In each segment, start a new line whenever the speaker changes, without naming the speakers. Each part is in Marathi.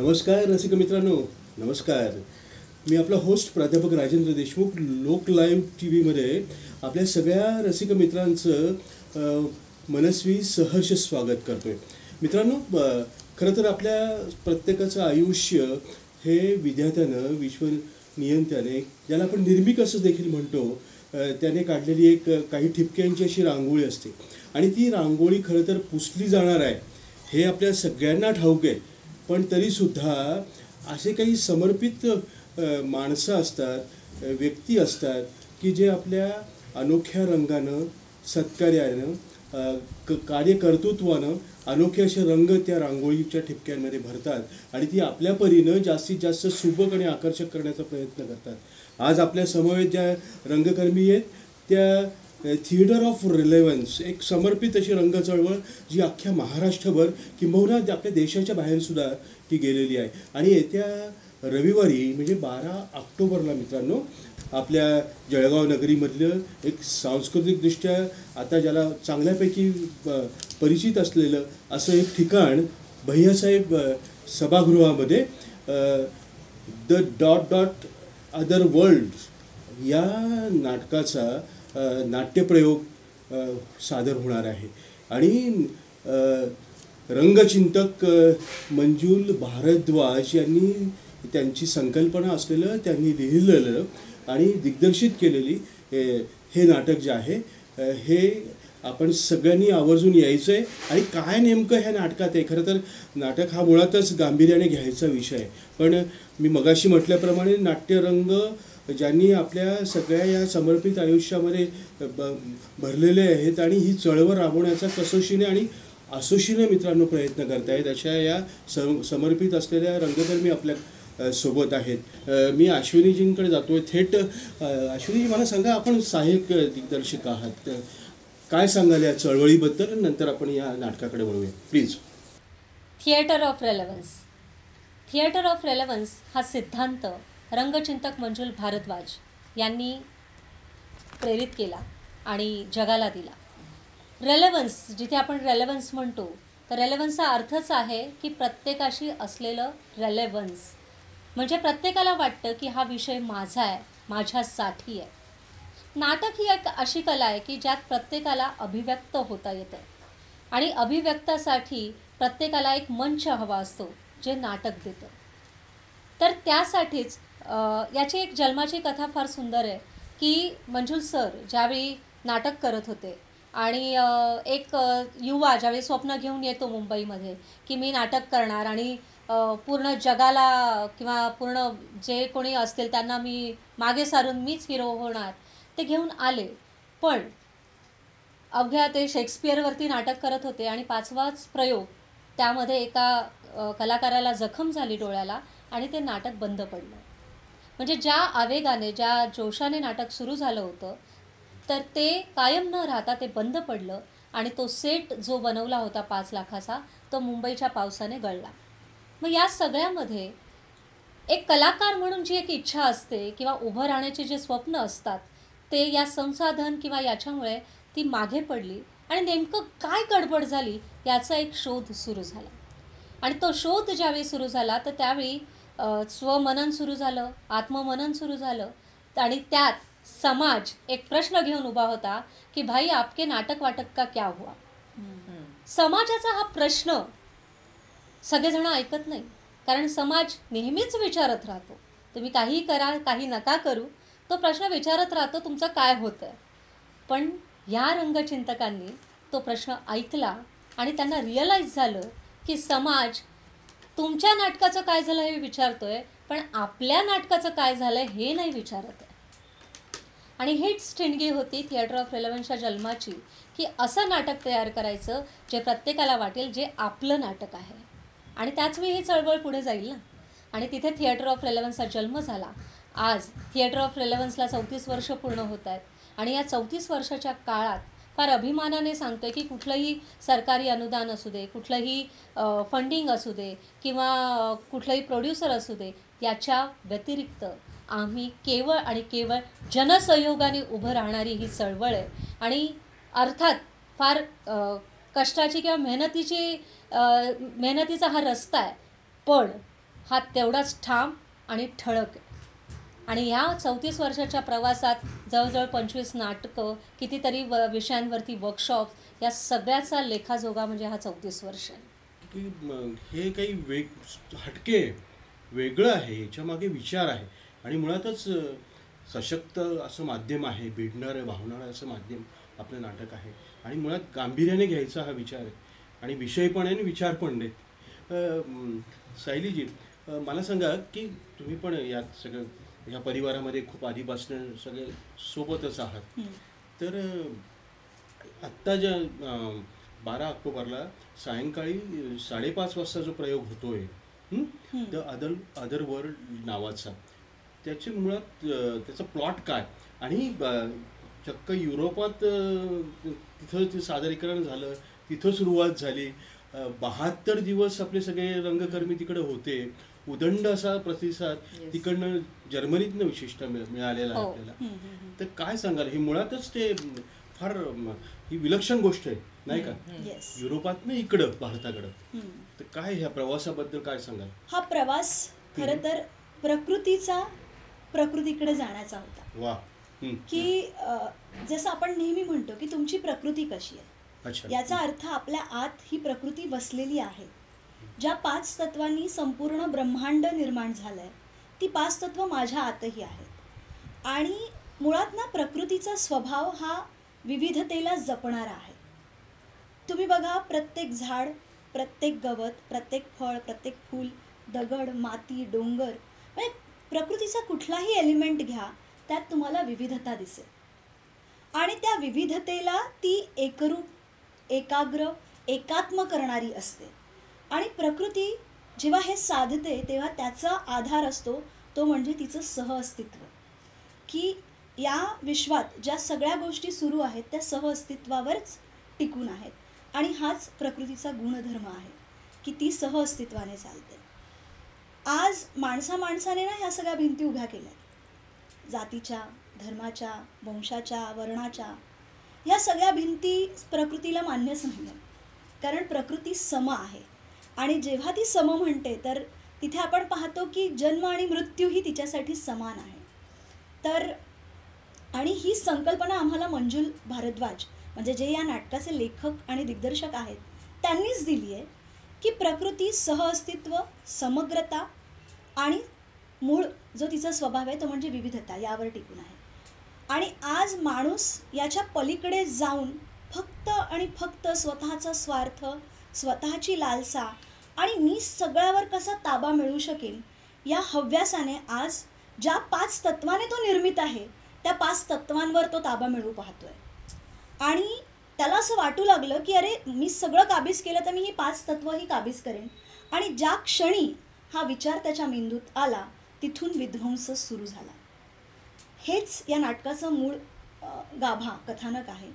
नमस्कार रसिक मित्रांनो, नमस्कार. मी आपला होस्ट प्राध्यापक राजेंद्र देशमुख लोक लाईव्ह टी व्हीमध्ये आपल्या सगळ्या रसिक मित्रांचं मनस्वी सहर्ष स्वागत करतो आहे. मित्रांनो, खरं तर आपल्या प्रत्येकाचं आयुष्य हे विधात्यानं विश्वनियंत्याने, ज्याला आपण निर्मिक असं देखील म्हणतो, त्याने काढलेली एक काही ठिपक्यांची अशी रांगोळी असते आणि ती रांगोळी खरं तर पुसली जाणार आहे हे आपल्या सगळ्यांना ठाऊक आहे. पण तरीसुद्धा असे काही समर्पित माणसं असतात, व्यक्ती असतात की जे आपल्या अनोख्या रंगानं, सत्कार्यानं, कार्यकर्तृत्वानं अनोखे असे रंग त्या रांगोळीच्या ठिपक्यांमध्ये भरतात आणि ती आपल्या परीनं जास्तीत जास्त सुबक आणि आकर्षक करण्याचा प्रयत्न करतात. आज आपल्या समवेत ज्या रंगकर्मी आहेत त्या थिएटर ऑफ रिलेव्हन्स, एक समर्पित अशी रंग चळवळ जी अख्ख्या महाराष्ट्रभर किंबहुना आपल्या देशाच्या बाहेरसुद्धा ती गेलेली आहे. आणि येत्या रविवारी म्हणजे 12 ऑक्टोबरला मित्रांनो, आपल्या जळगाव नगरीमधलं एक सांस्कृतिकदृष्ट्या आता ज्याला चांगल्यापैकी परिचित असलेलं असं एक ठिकाण भैयासाहेब सभागृहामध्ये the dot dot other world या नाटकाचा नाट्यप्रयोग सादर होणार आहे. आणि रंगचिंतक मंजुल भारद्वाज यांनी त्यांची संकल्पना असलेलं, त्यांनी लिहिलेलं आणि दिग्दर्शित केलेली हे नाटक जे आहे हे आपण सगळ्यांनी आवर्जून यायचं आहे. आणि काय नेमकं ह्या नाटकात आहे, खरं तर नाटक हा मुळातच गांभीर्याने घ्यायचा विषय आहे. पण मी मगाशी म्हटल्याप्रमाणे नाट्यरंग ज्यांनी आपल्या सगळ्या या समर्पित आयुष्यामध्ये भरलेले आहेत आणि ही चळवळ राबवण्याचा कसोशीने आणि असोशीने मित्रांनो प्रयत्न करतायत, अशा या समर्पित असलेल्या रंगकर्मी आपल्या सोबत आहेत. मी अश्विनीजींकडे जातो आहे थेट. अश्विनीजी, मला सांगा, आपण सहाय्यक दिग्दर्शक आहात, काय सांगाल या चळवळीबद्दल? नंतर आपण या नाटकाकडे वळूया please.
Theatre of relevance. Theatre of relevance हा सिद्धांत रंगचिंतक मंजुल भारद्वाज यांनी प्रेरित केला आणि जगाला दिला. रेलेव्हन्स, जिथे आपण रेलेव्हन्स म्हणतो, तर रेलेव्हन्सचा अर्थच आहे की प्रत्येकाशी असलेलं रेलेव्हन्स. म्हणजे प्रत्येकाला वाटतं की हा विषय माझा आहे, माझ्यासाठी आहे. नाटक ही एक अशी कला आहे की ज्यात प्रत्येकाला अभिव्यक्त होता येतं आणि अभिव्यक्तासाठी प्रत्येकाला एक मंच हवा असतो जे नाटक देतं. तर त्यासाठीच याची एक जन्माची कथा फार सुंदर आहे की मंजुल सर ज्यावेळी नाटक करत होते आणि एक युवा ज्यावेळी स्वप्न घेऊन येतो मुंबईमध्ये की मी नाटक करणार आणि पूर्ण जगाला किंवा पूर्ण जे कोणी असतील त्यांना मी मागे सारून मीच हिरो होणार, ते घेऊन आले. पण अवघ्या ते शेक्सपियरवरती नाटक करत होते आणि 5वाच प्रयोग त्यामध्ये एका कलाकाराला जखम झाली डोळ्याला आणि ते नाटक बंद पडलं. म्हणजे ज्या आवेगाने, ज्या जोशाने नाटक सुरू झालं होतं, तर ते कायम न राहता ते बंद पडलं आणि तो सेट जो बनवला होता 5 लाखाचा, तो मुंबईच्या पावसाने गळला. मग या सगळ्यामध्ये एक कलाकार म्हणून जी एक इच्छा असते किंवा उभं राहण्याचे जे स्वप्न असतात, ते या संसाधन किंवा याच्यामुळे ती मागे पडली आणि नेमकं काय गडबड झाली याचा एक शोध सुरू झाला. आणि तो शोध ज्यावेळी सुरू झाला तर त्यावेळी स्वमनन सुरू झालं, आत्ममनन सुरू झालं आणि त्यात समाज एक प्रश्न घेऊन उभा होता की भाई आपके नाटक वाटक का क्या हुआ. समाजाचा हा प्रश्न सगळेजण ऐकत नाही, कारण समाज नेहमीच विचारत राहतो, तुम्ही काहीही करा, काही नका करू, तो प्रश्न विचारत राहतो तुमचं काय होतं आहे. पण या रंगचिंतकांनी तो प्रश्न ऐकला आणि त्यांना रिअलाईज झालं की समाज तुमच्या नाटकाचं काय झालं हे विचारतोय, पण आपल्या नाटकाचं काय झालं हे नाही विचारत आहे. आणि हीच ठिणगी होती थिएटर ऑफ रेलेव्हन्सच्या जन्माची, की असं नाटक तयार करायचं जे प्रत्येकाला वाटेल जे आपलं नाटक आहे. आणि त्याच वेळी ही चळवळ पुढे जाईल ना. आणि तिथे थिएटर ऑफ रेलेव्हन्सचा जन्म झाला. आज थिएटर ऑफ रेलेव्हन्सला 34 वर्ष पूर्ण होत आहेत आणि या 34 वर्षाच्या काळात फार अभिमानाने सांगतो आहे की कुठलंही सरकारी अनुदान असू दे, कुठलंही फंडिंग असू दे किंवा कुठलंही प्रोड्युसर असू दे, याच्या व्यतिरिक्त आम्ही केवळ आणि केवळ जनसहयोगाने उभं राहणारी ही चळवळ आहे. आणि अर्थात फार कष्टाची किंवा मेहनतीचा हा रस्ता आहे, पण हा तेवढाच ठाम आणि ठळक आहे. आणि ह्या 34 वर्षाच्या प्रवासात जवळजवळ 25 नाटकं, कितीतरी विषयांवरती वर्कशॉप्स, या सगळ्याचा लेखाजोगा म्हणजे हा 34 वर्ष आहे.
की हे काही हटके आहे, वेगळं आहे, याच्यामागे विचार आहे. आणि मुळातच सशक्त असं माध्यम आहे, भिडणारं भावणारं असं माध्यम आपलं नाटक आहे. आणि मुळात गांभीर्याने घ्यायचा हा विचार आहे. आणि विषय पण आहे आणि विचार पण आहेत. सायलीजी, मला सांगा की तुम्ही पण यात सगळं ह्या परिवारामध्ये खूप आधीपासून सगळे सोबतच आहात. तर आत्ता ज्या 12 ऑक्टोबरला सायंकाळी 5:30 वाजता जो प्रयोग होतोय, द अदर वर्ल्ड नावाचा, त्याची मुळात त्याचा प्लॉट काय? आणि चक्क युरोपात तिथं ते सादरीकरण झालं, तिथं सुरुवात झाली. 72 दिवस आपले सगळे रंगकर्मी तिकडे होते. उदंड असा प्रतिसाद तिकडनं जर्मनीतनं विशिष्ट मिळालेला आहे आपल्याला. तर काय सांगाल? हे मुळातच ते फार ही विलक्षण गोष्ट आहे, नाही का? युरोपातनं इकडं भारताकडं. तर काय ह्या प्रवासाबद्दल काय सांगाल?
हा प्रवास खरं तर प्रकृतीकडे जाण्याचा होता.
वा.
की जसं आपण नेहमी म्हणतो की तुमची प्रकृती कशी आहे, याचा अर्थ आपल्या आत ही प्रकृती वसलेली आहे. ज्या 5 तत्वांनी संपूर्ण ब्रह्मांड निर्माण झालंय, ती 5 तत्व माझ्या आतही आहेत. आणि मुळात ना प्रकृतीचा स्वभाव हा विविधतेला जपणारा आहे. तुम्ही बघा, प्रत्येक झाड, प्रत्येक गवत, प्रत्येक फळ, प्रत्येक फूल, दगड, माती, डोंगर, म्हणजे प्रकृतीचा कुठलाही एलिमेंट घ्या, त्यात तुम्हाला विविधता दिसेल. आणि त्या विविधतेला ती एकरूप, एकाग्र, एकात्म करणारी असते. आणि प्रकृती जेव्हा हे साधते तेव्हा त्याचा आधार असतो तो म्हणजे तिचं सहअस्तित्व. की या विश्वात ज्या सगळ्या गोष्टी सुरू आहेत त्या सहअस्तित्वावरच टिकून आहेत. आणि हाच प्रकृतीचा गुणधर्म आहे की ती सहअस्तित्वाने चालते. आज माणसाने ना ह्या सगळ्या भिंती उभ्या केल्या, जातीच्या, धर्माच्या, वंशाच्या, वर्णाच्या. ह्या सगळ्या भिंती प्रकृतीला मान्यच नाही आहे, कारण प्रकृती सम आहे. आणि जेव्हा ती सम म्हणते तर तिथे आपण पाहतो की जन्म आणि मृत्यूही तिच्यासाठी समान आहे. तर आणि ही संकल्पना आम्हाला मंजुल भारद्वाज, म्हणजे जे या नाटकाचे लेखक आणि दिग्दर्शक आहेत, त्यांनीच दिली आहे की प्रकृती सहअस्तित्व, समग्रता आणि मूळ जो तिचा स्वभाव आहे तो म्हणजे विविधता, यावर टिकून आहे. आणि आज माणूस याच्या पलीकडे जाऊन फक्त आणि फक्त स्वतःचा स्वार्थ, स्वतःची लालसा आणि मी सगळ्यावर कसा ताबा मिळवू शकेन या हव्यासाने आज ज्या 5 तत्वाने तो निर्मित आहे त्या 5 तत्वांवर तो ताबा मिळवू पाहतोय. आणि त्याला असं वाटू लागलं की अरे, मी सगळं काबीज केलं तर मी ही 5 तत्वही काबीज करेन. आणि ज्या क्षणी हा विचार त्याच्या मेंदूत आला तिथून विध्वंस सुरू झाला. हेच या नाटकाचं मूळ गाभा कथानक आहे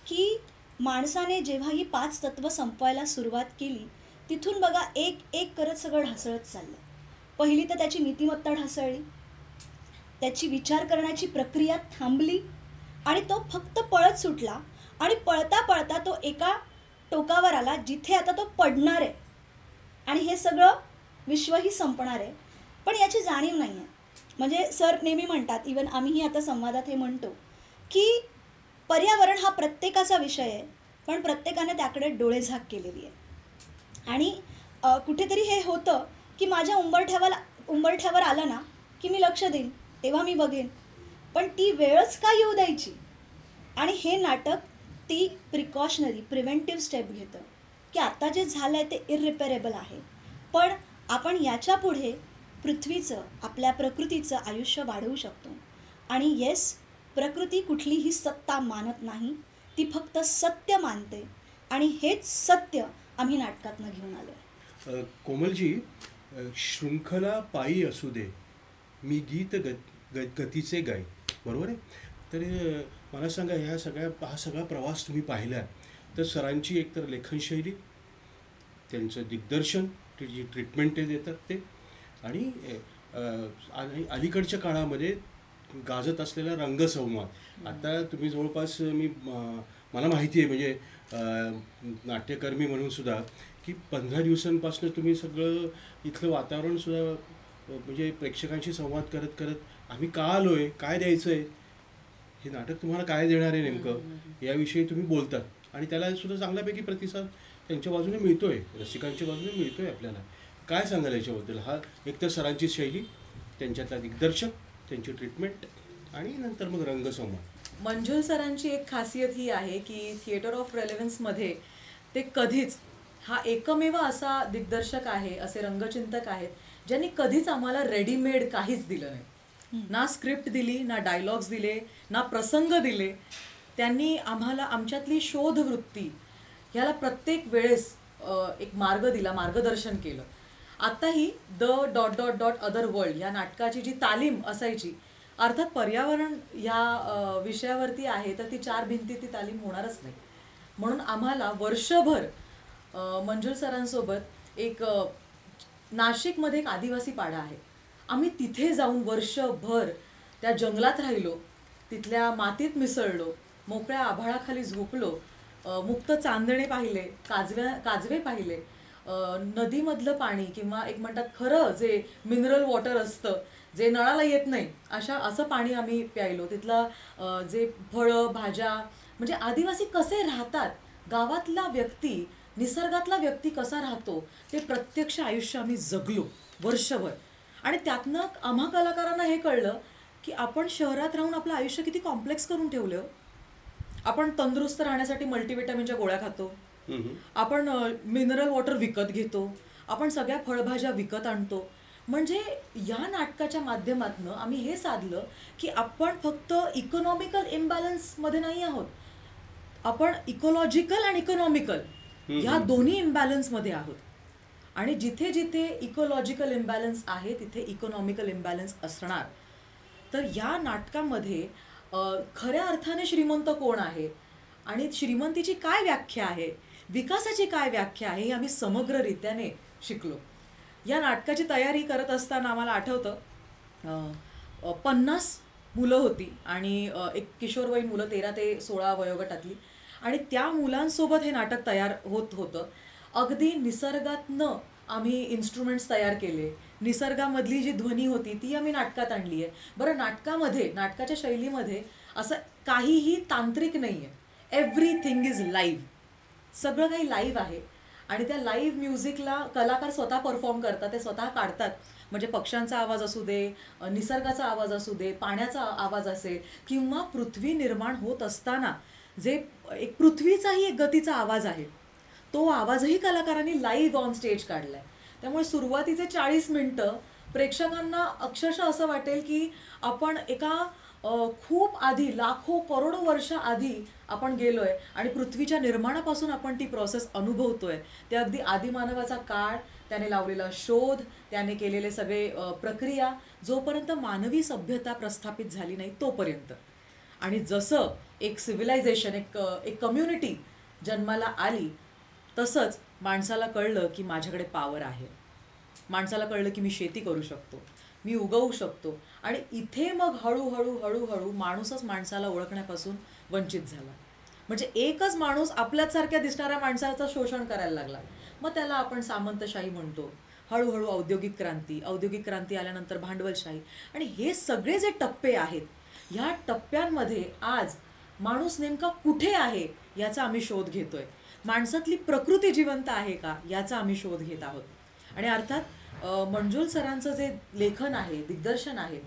की माणसाने जेव्हा ही 5 तत्व संपवायला सुरुवात केली तिथून बघा एक एक करत सगळं ढासळत चाललं. पहिली तर त्याची नीतिमत्ता ढासळली, त्याची विचार करण्याची प्रक्रिया थांबली आणि तो फक्त पळत सुटला. आणि पळता पळता तो एका टोकावर आला जिथे आता तो पडणार आहे आणि हे सगळं विश्वही संपणार आहे. पण याची जाणीव नाही आहे. म्हणजे सर नेहमी म्हणतात, इवन आम्हीही आता संवादात हे म्हणतो की पर्यावरण हा प्रत्येकाचा विषय आहे, पण प्रत्येकाने त्याकडे डोळेझाक केलेली आहे. आणि कुठेतरी हे होतं की माझ्या उंबरठ्यावर आलं ना की मी लक्ष देईन, तेव्हा मी बघेन, पण ती वेळच का येऊ द्यायची. आणि हे नाटक ती प्रिव्हेंटिव्ह स्टेप घेतं की आता जे झालं आहे ते इररिपेरेबल आहे, पण आपण याच्या पुढे पृथ्वीचं, आपल्या प्रकृतीचं आयुष्य वाढवू शकतो. आणि येस, प्रकृती कुठलीही सत्ता मानत नाही, ती फक्त सत्य मानते. आणि हेच सत्य आम्ही नाटकातनं घेऊन आलो आहे.
कोमलजी, शृंखला पायी असू दे, मी गीत गतीचे गाय, बरोबर आहे? तर मला सांगा, हा सगळा प्रवास तुम्ही पाहिला तर सरांची एकतर लेखनशैली, त्यांचं दिग्दर्शन, जी ट्रीटमेंट ते देतात ते, आणि अलीकडच्या काळामध्ये गाजत असलेला रंगसंवाद. आता तुम्ही जवळपास मी मला माहिती आहे म्हणजे नाट्यकर्मी म्हणून सुद्धा की 15 दिवसांपासून तुम्ही सगळं इथलं वातावरणसुद्धा म्हणजे प्रेक्षकांशी संवाद करत करत आम्ही का आलो आहे, काय द्यायचं आहे, हे नाटक तुम्हाला काय देणार आहे नेमकं याविषयी तुम्ही बोलतात आणि त्याला सुद्धा चांगल्यापैकी प्रतिसाद त्यांच्या बाजूने मिळतो आहे, रसिकांच्या बाजूने मिळतो आहे. आपल्याला काय सांगाल याच्याबद्दल? हा एकतर सरांची शैली, त्यांच्यातला दिग्दर्शक, त्यांची ट्रीटमेंट आणि नंतर मग रंगसंवाद.
मंजुल सरांची एक खासियत ही आहे की थिएटर ऑफ रेलेव्हन्समध्ये ते कधीच हा एकमेव असा दिग्दर्शक आहे, असे रंगचिंतक आहेत ज्यांनी कधीच आम्हाला रेडीमेड काहीच दिलं नाही. ना स्क्रिप्ट दिली, ना डायलॉग्स दिले, ना प्रसंग दिले. त्यांनी आम्हाला आमच्यातली शोधवृत्ती ह्याला प्रत्येक वेळेस एक मार्ग दिला, मार्गदर्शन केलं. आत्ताही द ... अदर वर्ल्ड या नाटकाची जी तालीम असायची, अर्थात पर्यावरण या विषयावरती आहे तर ती 4 भिंती ती तालीम होणारच नाही. म्हणून आम्हाला वर्षभर मंजुल सरांसोबत एक नाशिकमध्ये एक आदिवासी पाडा आहे, आम्ही तिथे जाऊन वर्षभर त्या जंगलात राहिलो, तिथल्या मातीत मिसळलो, मोकळ्या आभाळाखाली झोपलो, मुक्त चांदणे पाहिले, काजवे पाहिले, नदीमधलं पाणी किंवा एक म्हणतात खरं जे मिनरल वॉटर असतं जे नळाला येत नाही असं पाणी आम्ही प्यायलो. तिथला जे फळं भाज्या म्हणजे आदिवासी कसे राहतात, गावातला व्यक्ती निसर्गातला व्यक्ती कसा राहतो ते प्रत्यक्ष आयुष्य आम्ही जगलो वर्षभर. आणि त्यातनं आम्हा कलाकारांना हे कळलं की आपण शहरात राहून आपलं आयुष्य किती कॉम्प्लेक्स करून ठेवलं. आपण तंदुरुस्त राहण्यासाठी मल्टीव्हिटॅमिनच्या गोळ्या खातो, आपण मिनरल वॉटर विकत घेतो, आपण सगळ्या फळभाज्या विकत आणतो. म्हणजे या नाटकाच्या माध्यमातून आम्ही हे साधलं की आपण फक्त इकॉनॉमिकल इम्बॅलन्समध्ये नाही आहोत, आपण इकोलॉजिकल आणि इकॉनॉमिकल ह्या दोन्ही इम्बॅलन्समध्ये आहोत. आणि जिथे जिथे इकोलॉजिकल इम्बॅलन्स आहे तिथे इकॉनॉमिकल इम्बॅलन्स असणार. तर या नाटकामध्ये खऱ्या अर्थाने श्रीमंत कोण आहे आणि श्रीमंतीची काय व्याख्या आहे, विकासाची काय व्याख्या आहे, हे आम्ही समग्ररित्याने शिकलो. या नाटकाची तयारी करत असताना आम्हाला आठवतं 50 मुलं होती आणि एक किशोरवयीन मुलं 13 ते 16 वयोगटातली, आणि त्या मुलांसोबत हे नाटक तयार होत होतं. अगदी निसर्गातनं आम्ही इन्स्ट्रुमेंट्स तयार केले, निसर्गामधली जी ध्वनी होती ती आम्ही नाटकात आणली आहे. बरं, नाटकाच्या शैलीमध्ये असं काहीही तांत्रिक नाही आहे, एव्हरीथिंग इज लाईव्ह, सगळं काही लाईव्ह आहे. आणि त्या लाईव्ह म्युझिकला कलाकार स्वतः परफॉर्म करतात, ते स्वतः काढतात. म्हणजे पक्ष्यांचा आवाज असू दे, निसर्गाचा आवाज असू दे, पाण्याचा आवाज असेल किंवा पृथ्वी निर्माण होत असताना जे एक पृथ्वीचाही एक गतीचा आवाज आहे, तो आवाजही कलाकारांनी लाईव्ह ऑन स्टेज काढलाय. त्यामुळे सुरुवातीचे 40 मिनिटं प्रेक्षकांना अक्षरशः असं वाटेल की आपण एका खूप आधी, लाखो करोडो वर्ष आधी आपण गेलोय आणि पृथ्वीच्या निर्माणापासून आपण ती प्रोसेस अनुभवतोय. ते अगदी आदिमानवाचा काळ, त्याने लावलेला शोध, त्याने केलेले सगळे प्रक्रिया, जोपर्यंत मानवी सभ्यता प्रस्थापित झाली नाही तोपर्यंत. आणि जसं एक सिव्हिलायझेशन, एक कम्युनिटी जन्माला आली, तसंच माणसाला कळलं की माझ्याकडे पॉवर आहे, माणसाला कळलं की मी शेती करू शकतो, मी उगवू शकतो. आणि इथे मग हळूहळू हळूहळू माणूसच माणसाला ओळखण्यापासून वंचित झाला. म्हणजे एकच माणूस आपल्यासारख्या दिसणाऱ्या माणसाचं शोषण करायला लागला. मग त्याला आपण सामंतशाही म्हणतो. हळूहळू औद्योगिक क्रांती आल्यानंतर भांडवलशाही. आणि हे सगळे जे टप्पे आहेत, ह्या टप्प्यांमध्ये आज माणूस नेमका कुठे आहे याचा आम्ही शोध घेतोय. माणसातली प्रकृती जिवंत आहे का याचा आम्ही शोध घेत आहोत. आणि अर्थात मंजुल सरांचं जे लेखन आहे, दिग्दर्शन आहे,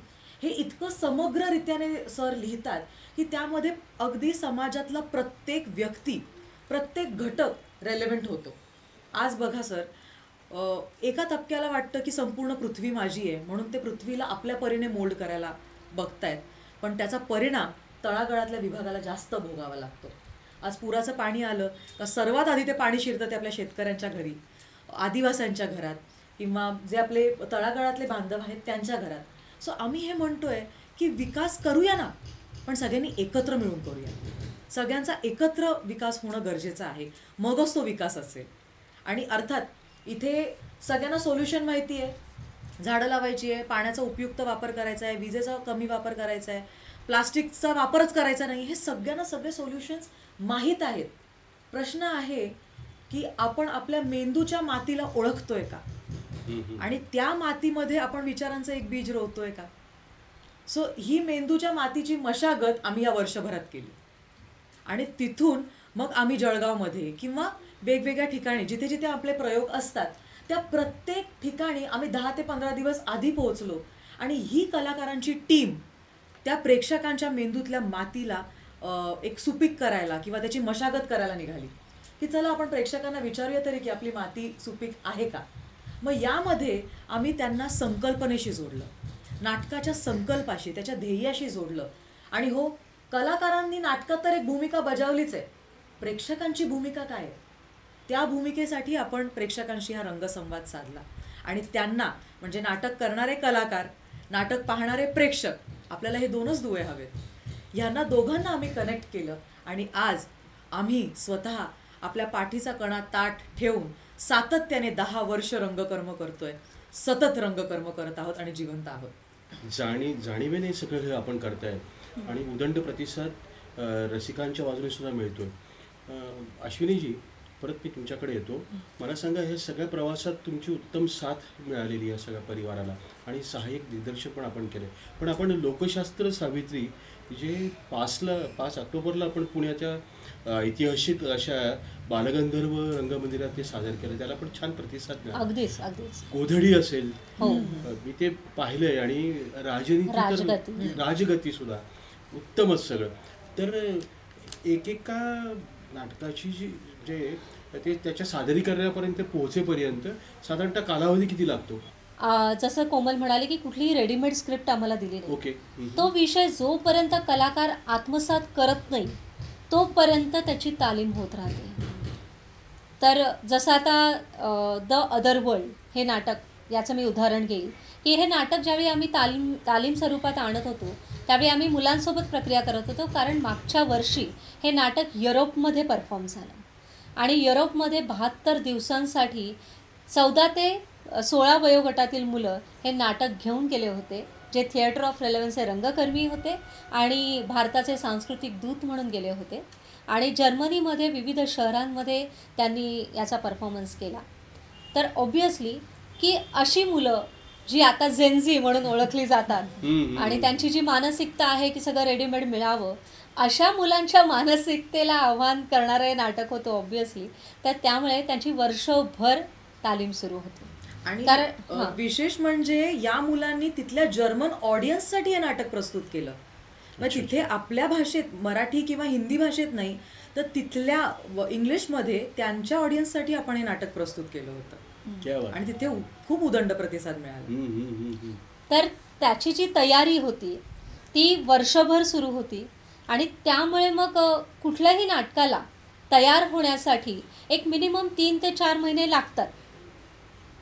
हे इतकं समग्ररित्याने सर लिहितात की त्यामध्ये अगदी समाजातला प्रत्येक व्यक्ती, प्रत्येक घटक रेलेव्हंट होतो. आज बघा सर, एका तबक्याला वाटतं की संपूर्ण पृथ्वी माझी आहे म्हणून ते पृथ्वीला आपल्या परीने मोल्ड करायला बघतायत, पण त्याचा परिणाम तळागाळातल्या विभागाला जास्त भोगावा लागतो. आज पुराचं पाणी आलं का सर्वात आधी ते पाणी शिरतं ते आपल्या शेतकऱ्यांच्या घरी, आदिवासांच्या घरात, किंवा जे आपले तळागाळातले बांधव आहेत त्यांच्या घरात. सो आम्ही हे म्हणतोय की विकास करूया ना, पण सगळ्यांनी एकत्र मिळून करूया. सगळ्यांचा एकत्र विकास होणं गरजेचं आहे, मगच तो विकास असेल. आणि अर्थात इथे सगळ्यांना सोल्युशन माहिती आहे, झाडं लावायची आहे, पाण्याचा उपयुक्त वापर करायचा आहे, विजेचा कमी वापर करायचा आहे, प्लास्टिकचा वापरच करायचा नाही, हे सगळ्यांना सगळे सोल्युशन्स माहीत आहेत. प्रश्न आहे की आपण आपल्या मेंदूच्या मातीला ओळखतोय का, आणि त्या मातीमध्ये आपण विचारांचं एक बीज रोवतोय का. सो ही मेंदूच्या मातीची मशागत आम्ही या वर्षभरात केली, आणि तिथून मग आम्ही जळगावमध्ये किंवा वेगवेगळ्या ठिकाणी जिथे जिथे आपले प्रयोग असतात त्या प्रत्येक ठिकाणी आम्ही 10 ते 15 दिवस आधी पोहोचलो, आणि ही कलाकारांची टीम त्या प्रेक्षकांच्या मेंदूतल्या मातीला एक सुपीक करायला किंवा त्याची मशागत करायला निघाली, की चला आपण प्रेक्षकांना विचारूया तरी की आपली माती सुपीक आहे का. मग यामध्ये आम्ही त्यांना संकल्पनेशी जोडलं, नाटकाच्या संकल्पाशी, त्याच्या ध्येयाशी जोडलं. आणि हो, कलाकारांनी नाटकात तर एक भूमिका बजावलीच आहे, प्रेक्षकांची भूमिका काय आहे त्या भूमिकेसाठी आपण प्रेक्षकांशी हा रंगसंवाद साधला. आणि त्यांना म्हणजे नाटक करणारे कलाकार, नाटक पाहणारे प्रेक्षक, आपल्याला हे दोनच दुवे हवेत, ह्यांना दोघांना आम्ही कनेक्ट केलं. आणि आज आम्ही स्वतः आपल्या पाठीचा कणा ताठ ठेवून सातत्याने 10 वर्ष रंगकर्म करतोय, सतत रंगकर्म करत आहोत आणि जिवंत आहोत.
जाणीवेने सगळं हे आपण करताय आणि उदंड प्रतिसाद रसिकांच्या बाजूने सुद्धा मिळतोय. अश्विनीजी, परत मी तुमच्याकडे येतो. मला सांगा, हे सगळ्या प्रवासात तुमची उत्तम साथ मिळालेली या सगळ्या परिवाराला, आणि सहाय्यक दिग्दर्शक पण आपण केले. पण आपण लोकशास्त्र सावित्री जे 5 ऑक्टोबरला आपण पुण्याच्या ऐतिहासिक अशा बालगंधर्व रंगमंदिरात ते सादर केलं, त्याला पण छान प्रतिसाद मिळाला.
अगदीच अगदीच.
गोधडी असेल, मी ते पाहिलंय, आणि राजगती सुद्धा उत्तमच सगळं. तर एकेका नाटकाची जे ते त्याच्या सादरीकरणापर्यंत पोहोचेपर्यंत साधारणतः कालावधी किती लागतो?
जसं कोमल म्हणाले की कुठलीही रेडीमेड स्क्रिप्ट आम्हाला दिली नाही.
ओके.
तो विषय जोपर्यंत कलाकार आत्मसात करत नाही तोपर्यंत त्याची तालीम होत राहते. तर जसं आता द अदर वर्ल्ड हे नाटक, याचं मी उदाहरण घेईल की हे नाटक ज्यावेळी आम्ही तालीम स्वरूपात आणत होतो त्यावेळी आम्ही मुलांसोबत प्रक्रिया करत होतो, कारण मागच्या वर्षी हे नाटक युरोपमध्ये परफॉर्म झालं, आणि युरोपमध्ये 72 दिवसांसाठी 14 ते 16 वयोगटातील मुलं हे नाटक घेऊन गेले होते, जे थिएटर ऑफ रेलेव्हन्सचे रंगकर्मी होते आणि भारताचे सांस्कृतिक दूत म्हणून गेले होते. आणि जर्मनीमध्ये विविध शहरांमध्ये त्यांनी याचा परफॉर्मन्स केला. तर ऑब्व्हियसली की अशी मुलं जी आता जेनझी म्हणून ओळखली जातात आणि त्यांची जी मानसिकता आहे की सगळं रेडीमेड मिळावं, अशा मुलांच्या मानसिकतेला आव्हान करणारं हे नाटक होतं ऑब्व्हियसली. तर त्यामुळे त्यांची वर्षभर तालीम सुरू होती.
आणि विशेष म्हणजे या मुलांनी तिथल्या जर्मन ऑडियन्ससाठी हे नाटक प्रस्तुत केलं. मग तिथे आपल्या भाषेत, मराठी किंवा हिंदी भाषेत नाही, तर तिथल्या इंग्लिशमध्ये त्यांच्या ऑडियन्ससाठी आपण हे नाटक प्रस्तुत केलं होतं, आणि तिथे खूप उदंड प्रतिसाद मिळाला.
तर त्याची जी तयारी होती ती वर्षभर सुरू होती, आणि त्यामुळे मग कुठल्याही नाटकाला तयार होण्यासाठी एक मिनिमम 3 ते 4 महिने लागतात.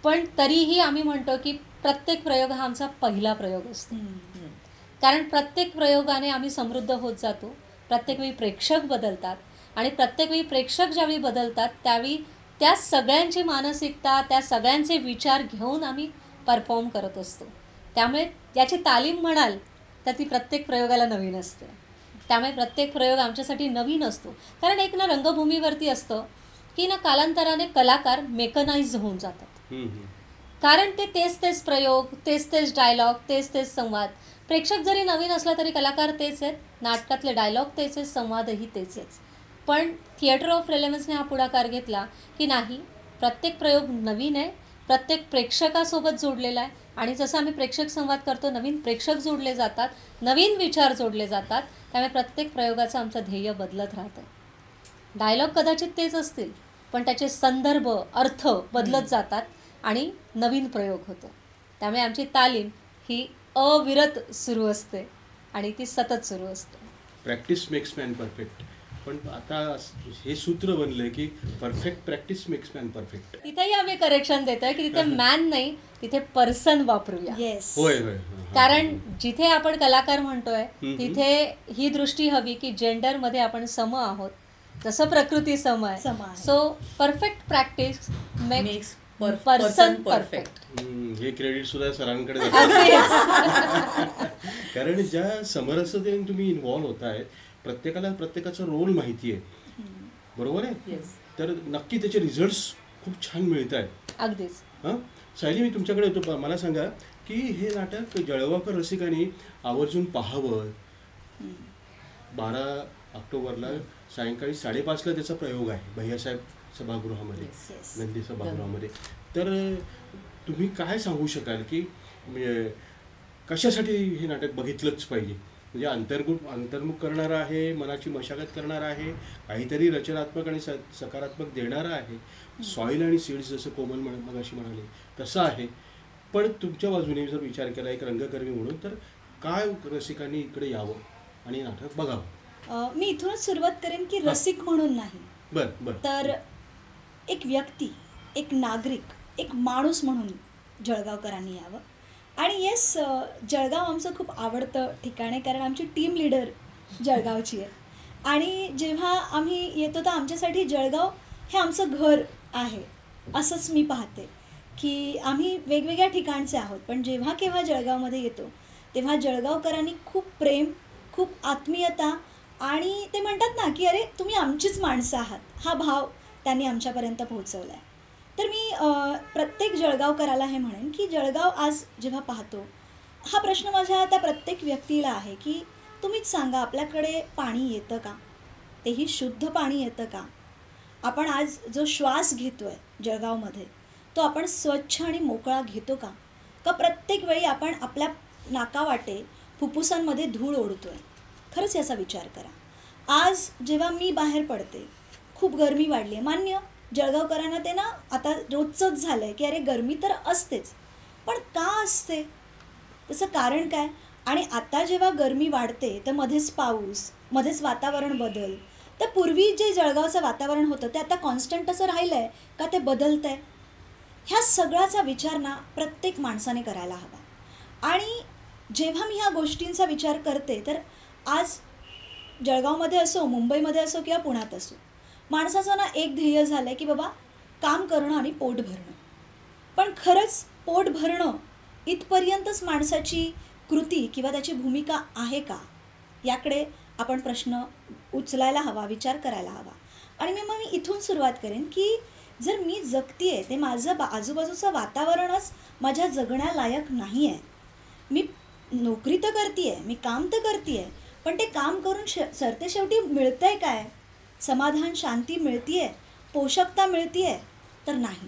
पण तरीही आम्ही म्हणतो की प्रत्येक प्रयोग हा आमचा पहिला प्रयोग असतो, कारण प्रत्येक प्रयोगाने आम्ही समृद्ध होत जातो. प्रत्येक वेळी प्रेक्षक बदलतात, आणि प्रत्येक वेळी प्रेक्षक ज्यावेळी बदलतात त्यावेळी त्या सगळ्यांची मानसिकता, त्या सगळ्यांचे विचार घेऊन आम्ही परफॉर्म करत असतो. त्यामुळे याची तालीम म्हणाल तर ती प्रत्येक प्रयोगाला नवीन असते. त्यामुळे प्रत्येक प्रयोग आमच्यासाठी नवीन असतो, कारण एक ना रंगभूमीवरती असतं की ना कालांतराने कलाकार मेकनाइज होऊन जातात, कारण ते तेच प्रयोग, तेच डायलॉग, तेच संवाद. प्रेक्षक जरी नवीन असला तरी कलाकार तेच आहेत, नाटकातले डायलॉग तेच आहेत, संवादही तेच आहेत. पण थिएटर ऑफ रेलेव्हन्सने हा पुढाकार घेतला की नाही, प्रत्येक प्रयोग नवीन आहे, प्रत्येक प्रेक्षकासोबत जोडलेला आहे, आणि जसं आम्ही प्रेक्षक संवाद करतो नवीन प्रेक्षक जोडले जातात, नवीन विचार जोडले जातात. त्यामुळे प्रत्येक प्रयोगाचं आमचं ध्येय बदलत राहतं. डायलॉग कदाचित तेच असतील, पण त्याचे संदर्भ, अर्थ बदलत जातात आणि नवीन प्रयोग होतो. त्यामुळे आमची तालीम ही अविरत सुरू असते आणि ती सतत सुरू असते.
Practice makes man perfect. पण आता हे सूत्र बनलंय की perfect practice makes man perfect.
तिथेही आम्ही करेक्शन देतोय की तिथे मॅन नाही, तिथे पर्सन वापरूया.
होय होय.
कारण जिथे आपण कलाकार म्हणतोय तिथे ही दृष्टी हवी की जेंडरमध्ये आपण सम आहोत, जसं प्रकृती सम आहे. So perfect practice makes person perfect.
हे क्रेडिट सुद्धा सरांकडे कारण ज्या समरसतेने तुम्ही इन्व्हॉल्व्ह होताय, प्रत्येकाला प्रत्येकाचा रोल माहिती आहे, बरोबर आहे, तर नक्की त्याचे रिझल्ट्स खूप छान मिळत आहेत.
अगदीच.
हां सायली, मी तुमच्याकडे येतो. मला सांगा की हे नाटक जळगावकर रसिकांनी आवर्जून पाहावं. 12 ऑक्टोबरला सायंकाळी 5:30ला त्याचा प्रयोग आहे भैयासाहेब सभागृहामध्ये, नंदी सभागृहामध्ये. तर तुम्ही काय सांगू शकाल की कशासाठी हे नाटक बघितलंच पाहिजे? म्हणजे अंतर्मुख करणारं आहे, मनाची मशागत करणारं आहे, काहीतरी रचनात्मक आणि सकारात्मक देणारं आहे, सॉईल आणि सीड्स जसं कोमल मगाशी म्हणाले तसं आहे. पण तुमच्या बाजूने जर विचार केला एक रंगकर्मी म्हणून, तर काय रसिकांनी इकडे यावं आणि नाटक बघावं?
मी इथूनच सुरुवात करेन की रसिक म्हणून नाही,
बरं,
तर एक व्यक्ती, एक नागरिक, एक माणूस म्हणून जळगावकरांनी यावं. आणि येस, जळगाव आमचं खूप आवडतं ठिकाण आहे, कारण आमची टीम लीडर जळगावची आहे. आणि जेव्हा आम्ही येतो तर आमच्यासाठी जळगाव हे आमचं घर आहे असंच मी पाहते, की आम्ही वेगवेगळ्या ठिकाणचे आहोत, पण जेव्हा केव्हा जळगावमध्ये येतो तेव्हा जळगावकरांनी खूप प्रेम, खूप आत्मीयता, आणि ते म्हणतात ना की अरे तुम्ही आमचीच माणसं आहात, हा भाव त्यांनी आमच्यापर्यंत पोहोचवला आहे. तर मी प्रत्येक जळगावकराला हे म्हणेन की जळगाव आज जेव्हा पाहतो, हा प्रश्न माझ्या त्या प्रत्येक व्यक्तीला आहे की तुम्हीच सांगा, आपल्याकडे पाणी येतं का? तेही शुद्ध पाणी येतं का? आपण आज जो श्वास घेतो आहे जळगावमध्ये, तो आपण स्वच्छ आणि मोकळा घेतो का? का प्रत्येक वेळी आपण आपल्या नाकावाटे फुफ्फुसांमध्ये धूळ ओढतो आहे? खरंच याचा विचार करा. आज जेव्हा मी बाहेर पडते, खूप गरमी वाढली आहे, मान्य, जळगावकरांना ते ना आता रोजचंच झालं आहे की अरे गरमी तर असतेच, पण का असते, त्याचं कारण काय? आणि आता जेव्हा गरमी वाढते तर मध्येच पाऊस, मध्येच वातावरण बदल, तर पूर्वी जे जळगावचं वातावरण होतं ते आता कॉन्स्टंट असं राहिलं आहे का ते बदलतं आहे? ह्या सगळ्याचा विचार ना प्रत्येक माणसाने करायला हवा. आणि जेव्हा मी ह्या गोष्टींचा विचार करते, तर आज जळगावमध्ये असो, मुंबईमध्ये असो किंवा पुण्यात असो, माणसाचं ना एक ध्येय झालं आहे की बाबा काम करणं आणि पोट भरणं. पण खरंच पोट भरणं इथपर्यंतच माणसाची कृती किंवा त्याची भूमिका आहे का, याकडे आपण प्रश्न उचलायला हवा, विचार करायला हवा. आणि मग मी इथून सुरुवात करेन की जर मी जगते आहे ते माझं आजूबाजूचं वातावरणच माझ्या जगण्यालायक नाही आहे. मी नोकरी तर करते आहे, मी काम तर करते आहे, पण ते काम करून सरते शेवटी मिळतं आहे काय? समाधान, शांती मिळते आहे, पोषकता मिळते आहे? तर नाही.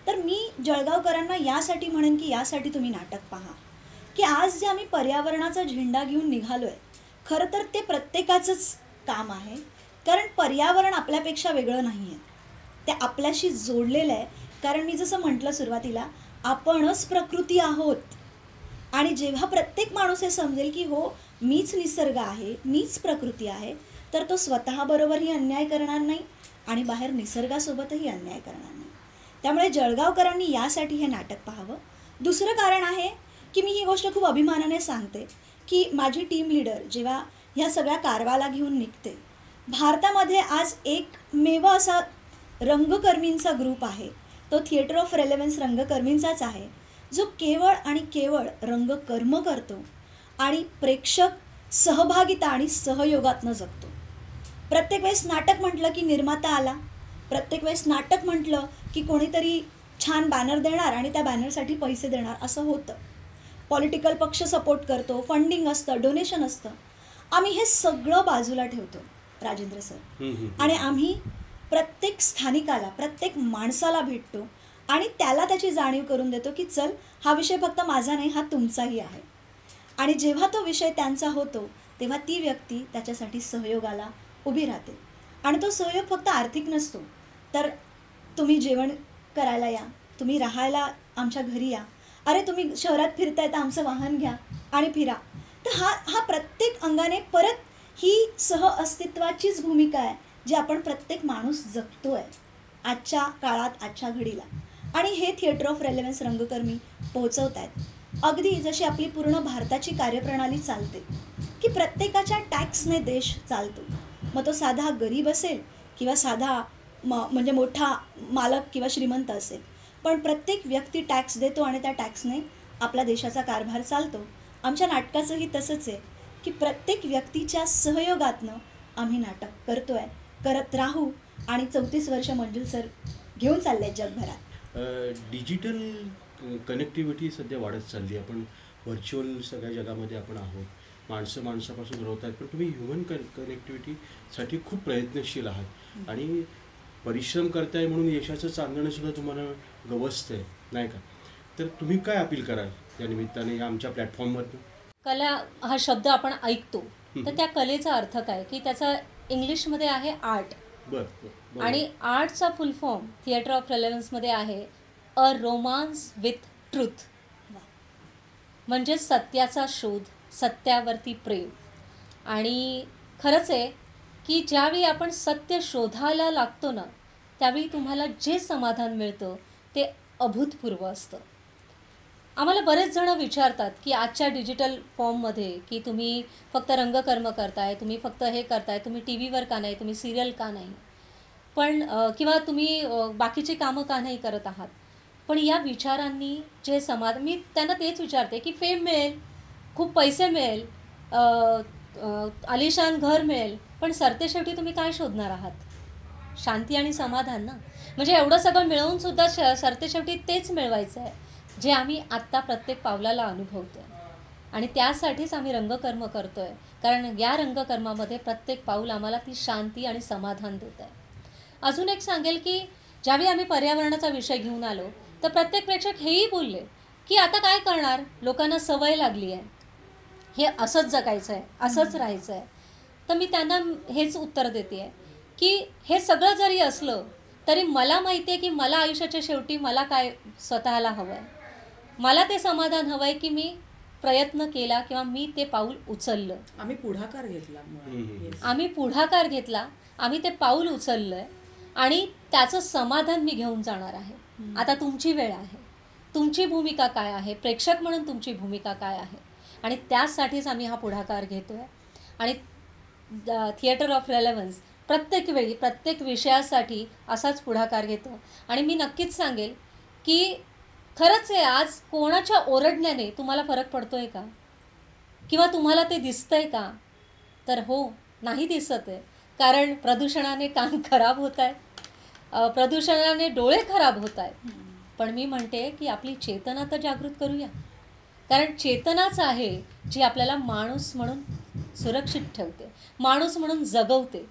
तर मी जळगावकरांना यासाठी म्हणेन की यासाठी तुम्ही नाटक पहा, की आज जे आम्ही पर्यावरणाचा झेंडा घेऊन निघालो आहे, खरं तर ते प्रत्येकाचंच काम आहे, कारण पर्यावरण आपल्यापेक्षा वेगळं नाही आहे, ते आपल्याशी जोडलेलं आहे. कारण मी जसं म्हटलं सुरुवातीला, आपणच प्रकृती आहोत. आणि जेव्हा प्रत्येक माणूस हे समजेल की हो मीच निसर्ग आहे, मीच प्रकृती आहे, तर तो स्वतःबरोबरही अन्याय करणार नाही आणि बाहेर निसर्गासोबतही अन्याय करणार नाही. त्यामुळे जळगावकरांनी यासाठी हे नाटक पाहावं. दुसरं कारण आहे की मी ही गोष्ट खूप अभिमानाने सांगते की माझी टीम लीडर जेव्हा ह्या सगळ्या कारवाला घेऊन निघते, भारतामध्ये आज एकमेव असा रंगकर्मींचा ग्रुप आहे, तो थिएटर ऑफ रेलेव्हन्स रंगकर्मींचाच आहे, जो केवळ आणि केवळ रंगकर्म करतो आणि प्रेक्षक सहभागिता आणि सहयोगातनं जगतो. प्रत्येक वेळेस नाटक म्हटलं की निर्माता आला, प्रत्येक वेळेस नाटक म्हटलं की कोणीतरी छान बॅनर देणार आणि त्या बॅनरसाठी पैसे देणार असं होतं. पॉलिटिकल पक्ष सपोर्ट करतो, फंडिंग असतं, डोनेशन असतं. आम्ही हे सगळं बाजूला ठेवतो राजेंद्र सर, आणि आम्ही प्रत्येक स्थानिकाला, प्रत्येक माणसाला भेटतो आणि त्याला त्याची जाणीव करून देतो की चल, हा विषय फक्त माझा नाही, हा तुमचाही आहे. आणि जेव्हा तो विषय त्यांचा होतो तेव्हा ती व्यक्ती त्याच्यासाठी सहयोगाला उभी राहते. आणि तो सहयोग फक्त आर्थिक नसतो, तर तुम्ही जेवण करायला या, तुम्ही राहायला आमच्या घरी या, अरे तुम्ही शहरात फिरताय तर आमचं वाहन घ्या आणि फिरा. तर हा प्रत्येक अंगाने परत ही सहअस्तित्वाचीच भूमिका आहे जी आपण प्रत्येक माणूस जगतो आहे आजच्या काळात, आजच्या घडीला. आणि हे थिएटर ऑफ रेलेव्हन्स रंगकर्मी पोहोचवत आहेत. अगदी जशी आपली पूर्ण भारताची कार्यप्रणाली चालते की प्रत्येकाच्या टॅक्सने देश चालतो, मग तो साधा गरीब असेल किंवा साधा म्हणजे मोठा मालक किंवा श्रीमंत असेल, पण प्रत्येक व्यक्ती टॅक्स देतो आणि त्या टॅक्सने आपला देशाचा कारभार चालतो. आमच्या नाटकाचंही तसंच आहे की प्रत्येक व्यक्तीच्या सहयोगातनं आम्ही नाटक करतो आहे, करत राहू आणि 34 वर्ष मंजुल सर घेऊन चालले आहेत जगभरात.
डिजिटल कनेक्टिव्हिटी सध्या वाढत चालली. आपण व्हर्च्युअल सगळ्या जगामध्ये आपण आहोत. माणसं माणसापासून राहत आहेत, पण तुम्ही ह्युमन कनेक्टिव्हिटीसाठी खूप प्रयत्नशील आहात आणि परिश्रम करताय म्हणून यशाचं चांदणंसुद्धा तुम्हाला गवसतं आहे, नाही का? तर तुम्ही काय अपील कराल या निमित्ताने या आमच्या प्लॅटफॉर्मवरनं?
कला हा शब्द आपण ऐकतो तर त्या कलेचा अर्थ काय की त्याचा इंग्लिशमध्ये आहे आर्ट.
बरं.
आणि आर्टचा फुल फॉर्म थिएटर ऑफ रेलेव्हन्समध्ये आहे अ रोमान्स विथ ट्रूथ, म्हणजे सत्याचा शोध, सत्यावरती प्रेम. आणि खरंच आहे की ज्यावेळी आपण सत्य शोधायला लागतो ना, त्यावेळी तुम्हाला जे समाधान मिळतं ते अभूतपूर्व असतं. आम्हाला बरेच जण विचारतात की आजच्या डिजिटल फॉर्ममध्ये की तुम्ही फक्त रंगकर्म करताय, तुम्ही फक्त हे करताय, तुम्ही टी व्हीवर का नाही, तुम्ही सिरियल का नाही, पण किंवा तुम्ही बाकीची कामं का नाही करत आहात. पण या विचारांनी जे मी त्यांना तेच विचारते की फेम मिळेल, खूप पैसे मिळेल, आलिशान घर मिळेल, पण सरतेशेवटी तुम्ही काय शोधणार आहात? शांती आणि समाधान ना. म्हणजे एवढं सगळं मिळवूनसुद्धा सरतेशेवटी तेच मिळवायचं आहे जे आम्ही आत्ता प्रत्येक पावलाला अनुभवतो आहे. आणि त्यासाठीच आम्ही रंगकर्म करतो आहे, कारण या रंगकर्मामध्ये प्रत्येक पाऊल आम्हाला ती शांती आणि समाधान देत आहे. अजून एक सांगेल की ज्यावेळी आम्ही पर्यावरणाचा विषय घेऊन आलो तर प्रत्येक प्रेक्षक हेही बोलले की आता काय करणार, लोकांना सवय लागली आहे, हे असंच जगायचं आहे, असंच राहायचं आहे. तर मी त्यांना हेच उत्तर देते आहे की हे सगळं जरी असलं तरी मला माहिती आहे की मला आयुष्याच्या शेवटी मला काय स्वतःला हवं आहे. मला ते समाधान हवं आहे की मी प्रयत्न केला किंवा मी ते पाऊल उचललं.
आम्ही पुढाकार
घेतला, आम्ही ते पाऊल उचललं आहे आणि त्याचं समाधान मी घेऊन जाणार आहे. आता तुमची वेळ आहे, तुमची भूमिका काय आहे, प्रेक्षक म्हणून तुमची भूमिका काय आहे, आणि त्यासाठीच आम्ही हा पुढाकार घेतो आहे. आणि थिएटर ऑफ रेलेव्हन्स प्रत्येक वेळी प्रत्येक विषयासाठी असाच पुढाकार घेतो. आणि मी नक्कीच सांगेल की खरंच आहे, आज कोणाच्या ओरडण्याने तुम्हाला फरक पडतो आहे का, किंवा तुम्हाला ते दिसतं आहे का? तर हो, नाही दिसत आहे. कारण प्रदूषणाने कान खराब होत आहेत, प्रदूषणाने डोळे खराब होत आहेत. पण मी म्हणते की आपली चेतना तर जागृत करूया, कारण चेतनाच आहे जी आपल्याला माणूस म्हणून सुरक्षित ठेवते, माणूस म्हणून जगवते.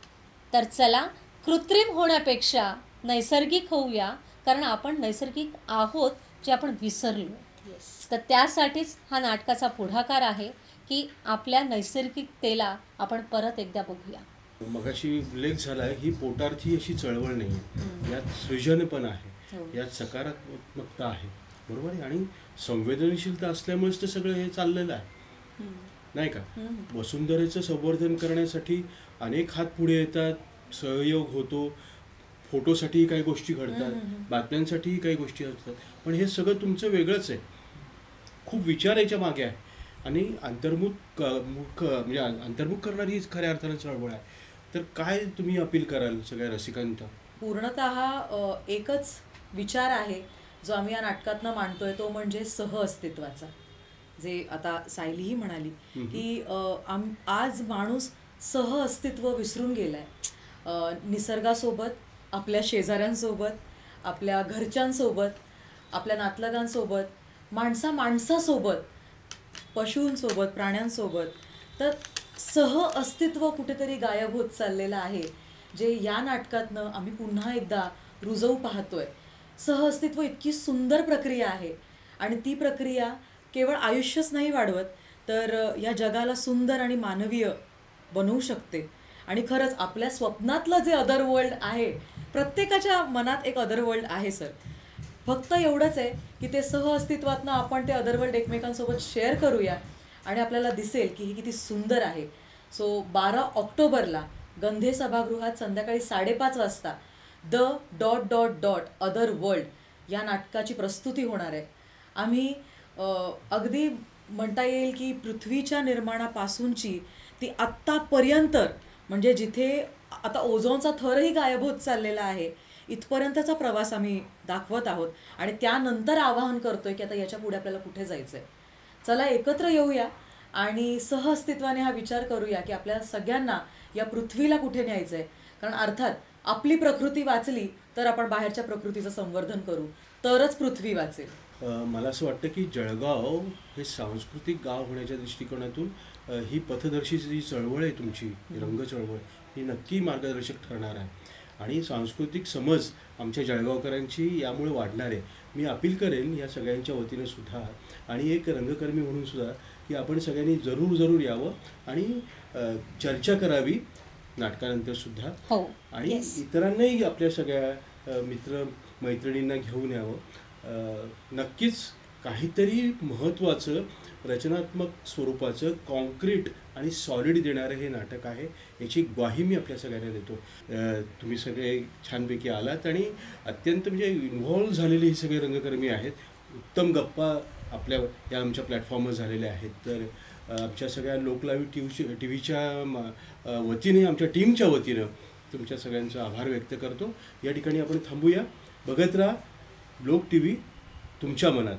तर चला, कृत्रिम होण्यापेक्षा नैसर्गिक होऊया, कारण आपण नैसर्गिक आहोत जे आपण विसरलो. तर त्यासाठीच हा नाटकाचा पुढाकार आहे की आपल्या नैसर्गिकतेला आपण परत एकदा बघूया.
मगाशी उल्लेख झाला आहे, ही पोटार्थी अशी चळवळ नाही आहे, यात सृजन पण आहे, यात सकारात्मकता आहे, बरोबर आहे. आणि संवेदनशीलता असल्यामुळेच तर सगळं हे चाललेलं आहे, नाही का? वसुंधरेचं संवर्धन करण्यासाठी अनेक हात पुढे येतात, सहयोग होतो, फोटोसाठीही काही गोष्टी घडतात, बातम्यांसाठीही काही गोष्टी असतात, पण हे सगळं तुमचं वेगळंच आहे. खूप विचार याच्या मागे आहे आणि म्हणजे अंतर्मुख करणारी हीच खऱ्या अर्थानं चळवळ आहे. तर काय तुम्ही अपील कराल सगळ्या रसिकांना?
पूर्णतः एकच विचार आहे जो आम्ही या नाटकातनं मांडतोय, तो म्हणजे सहअस्तित्वाचा. जे आता सायलीही म्हणाली की आज माणूस सहअस्तित्व विसरून गेलाय. निसर्गासोबत, आपल्या शेजाऱ्यांसोबत, आपल्या घरच्यांसोबत, आपल्या नातलगांसोबत, माणसासोबत, पशूंसोबत, प्राण्यांसोबत. तर सहअस्तित्व कुठेतरी गायब होत चाललेलं आहे, जे या नाटकातनं आम्ही पुन्हा एकदा रुजवू पाहतोय. सहअस्तित्व इतकी सुंदर प्रक्रिया आहे आणि ती प्रक्रिया केवळ आयुष्यच नाही वाढवत, तर या जगाला सुंदर आणि मानवीय बनवू शकते. आणि खरंच आपल्या स्वप्नातलं जे अदर वर्ल्ड आहे, प्रत्येकाच्या मनात एक अदर वर्ल्ड आहे सर. फक्त एवढंच आहे की ते सहअस्तित्वातनं आपण ते अदर वर्ल्ड एकमेकांसोबत शेअर करूया आणि आपल्याला दिसेल की ही किती सुंदर आहे. सो 12 ऑक्टोबरला गंधे सभागृहात संध्याकाळी 5:30 वाजता अदर वर्ल्ड या नाटकाची प्रस्तुती होणार आहे. आम्ही अगदी म्हणता येईल की पृथ्वीच्या निर्माणापासूनची ती आत्तापर्यंत, म्हणजे जिथे आता ओझोनचा थरही गायब होत चाललेला आहे, इथपर्यंतचा प्रवास आम्ही दाखवत आहोत आणि त्यानंतर आवाहन करतोय की आता याच्या पुढे आपल्याला कुठे जायचं आहे. चला एकत्र येऊया आणि सहअस्तित्वाने हा विचार करूया की आपल्या सगळ्यांना या पृथ्वीला कुठे न्यायचं आहे. कारण अर्थात आपली प्रकृती वाचली तर आपण बाहेरच्या प्रकृतीचं संवर्धन करू, तरच पृथ्वी वाचेल.
मला असं वाटतं की जळगाव हे सांस्कृतिक गाव होण्याच्या दृष्टिकोनातून ही पथदर्शी जी चळवळ आहे तुमची, रंग चळवळ, ही नक्की मार्गदर्शक ठरणार आहे आणि सांस्कृतिक समज आमच्या जळगावकरांची यामुळे वाढणार आहे. मी अपील करेन या सगळ्यांच्या वतीनं सुद्धा आणि एक रंगकर्मी म्हणून सुद्धा की आपण सगळ्यांनी जरूर यावं आणि चर्चा करावी नाटकानंतर सुद्धा.
हो.
आणि इतरांनाही आपल्या सगळ्या मित्र मैत्रिणींना घेऊन यावं. नक्कीच काहीतरी महत्त्वाचं रचनात्मक स्वरूपाचं कॉन्क्रीट आणि सॉलिड देणारं हे नाटक आहे, याची ग्वाही मी आपल्या सगळ्यांना देतो. तुम्ही सगळे छानपैकी आलात आणि अत्यंत म्हणजे इन्व्हॉल्व झालेले हे सगळे रंगकर्मी आहेत. उत्तम गप्पा आपल्या या आमच्या प्लॅटफॉर्मवर झालेल्या आहेत. तर आमच्या सगळ्या लोकलाईव्ह टी व्हीच्या वतीने, आमच्या टीमच्या वतीनं तुमच्या सगळ्यांचा आभार व्यक्त करतो. या ठिकाणी आपण थांबूया. बघत राहा लोक TV तुमच्या मनात.